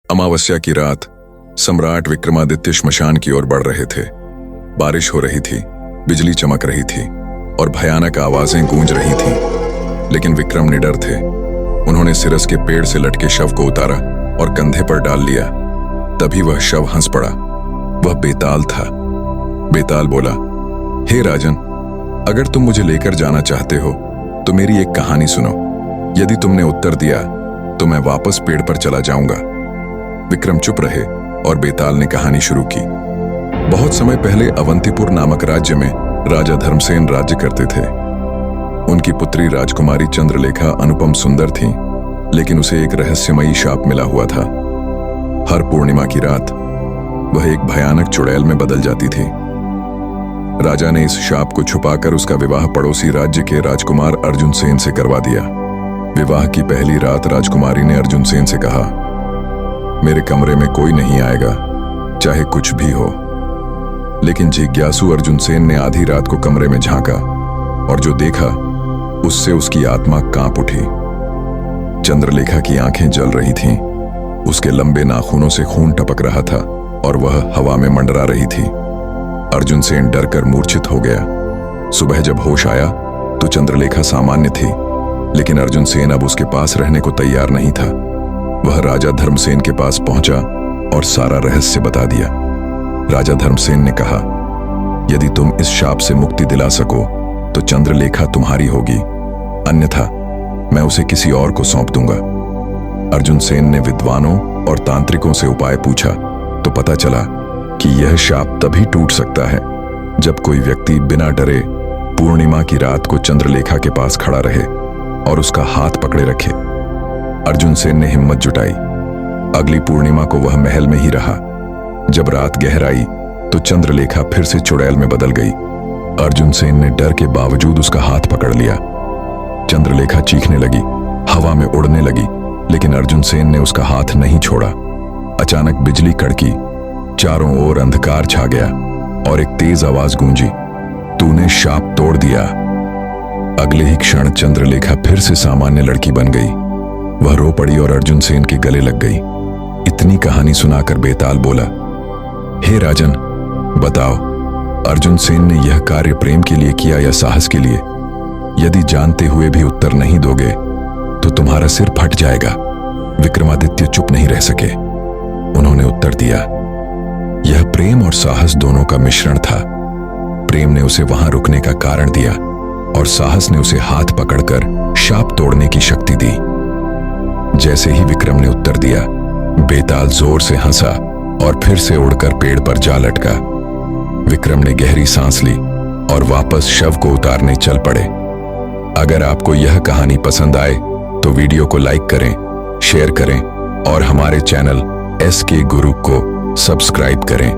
अमावस्या की रात सम्राट विक्रमादित्य श्मशान की ओर बढ़ रहे थे। बारिश हो रही थी, बिजली चमक रही थी और भयानक आवाजें गूंज रही थीं। लेकिन विक्रम निडर थे। उन्होंने सिरस के पेड़ से लटके शव को उतारा और कंधे पर डाल लिया। तभी वह शव हंस पड़ा। वह बेताल था। बेताल बोला, हे राजन, अगर तुम मुझे लेकर जाना चाहते हो तो मेरी एक कहानी सुनो। यदि तुमने उत्तर दिया तो मैं वापस पेड़ पर चला जाऊंगा। विक्रम चुप रहे और बेताल ने कहानी शुरू की। बहुत समय पहले अवंतीपुर नामक राज्य में राजा धर्मसेन राज्य करते थे। उनकी पुत्री राजकुमारी चंद्रलेखा अनुपम सुंदर थी, लेकिन उसे एक रहस्यमयी शाप मिला हुआ था। हर पूर्णिमा की रात वह एक भयानक चुड़ैल में बदल जाती थी। राजा ने इस शाप को छुपाकर उसका विवाह पड़ोसी राज्य के राजकुमार अर्जुन सेन से करवा दिया। विवाह की पहली रात राजकुमारी ने अर्जुन सेन से कहा, मेरे कमरे में कोई नहीं आएगा, चाहे कुछ भी हो। लेकिन जिज्ञासु अर्जुन सेन ने आधी रात को कमरे में झांका और जो देखा उससे उसकी आत्मा कांप उठी। चंद्रलेखा की आंखें जल रही थीं, उसके लंबे नाखूनों से खून टपक रहा था और वह हवा में मंडरा रही थी। अर्जुन सेन डरकर मूर्छित हो गया। सुबह जब होश आया तो चंद्रलेखा सामान्य थी, लेकिन अर्जुन सेन अब उसके पास रहने को तैयार नहीं था। वह राजा धर्मसेन के पास पहुंचा और सारा रहस्य बता दिया। राजा धर्मसेन ने कहा, यदि तुम इस शाप से मुक्ति दिला सको तो चंद्रलेखा तुम्हारी होगी, अन्यथा मैं उसे किसी और को सौंप दूंगा। अर्जुन सेन ने विद्वानों और तांत्रिकों से उपाय पूछा तो पता चला कि यह शाप तभी टूट सकता है जब कोई व्यक्ति बिना डरे पूर्णिमा की रात को चंद्रलेखा के पास खड़ा रहे और उसका हाथ पकड़े रखे। अर्जुन सेन ने हिम्मत जुटाई। अगली पूर्णिमा को वह महल में ही रहा। जब रात गहर आई तो चंद्रलेखा फिर से चुड़ैल में बदल गई। अर्जुन सेन ने डर के बावजूद उसका हाथ पकड़ लिया। चंद्रलेखा चीखने लगी, हवा में उड़ने लगी, लेकिन अर्जुन सेन ने उसका हाथ नहीं छोड़ा। अचानक बिजली कड़की, चारों ओर अंधकार छा गया और एक तेज आवाज गूंजी, तूने शाप तोड़ दिया। अगले ही क्षण चंद्रलेखा फिर से सामान्य लड़की बन गई। वह रो पड़ी और अर्जुन सेन के गले लग गई। इतनी कहानी सुनाकर बेताल बोला, हे राजन, बताओ, अर्जुन सेन ने यह कार्य प्रेम के लिए किया या साहस के लिए? यदि जानते हुए भी उत्तर नहीं दोगे तो तुम्हारा सिर फट जाएगा। विक्रमादित्य चुप नहीं रह सके। उन्होंने उत्तर दिया, यह प्रेम और साहस दोनों का मिश्रण था। प्रेम ने उसे वहां रुकने का कारण दिया और साहस ने उसे हाथ पकड़कर शाप तोड़ने की शक्ति दी। जैसे ही विक्रम ने उत्तर दिया, बेताल जोर से हंसा और फिर से उड़कर पेड़ पर जा लटका। विक्रम ने गहरी सांस ली और वापस शव को उतारने चल पड़े। अगर आपको यह कहानी पसंद आए तो वीडियो को लाइक करें, शेयर करें और हमारे चैनल SK गुरु को सब्सक्राइब करें।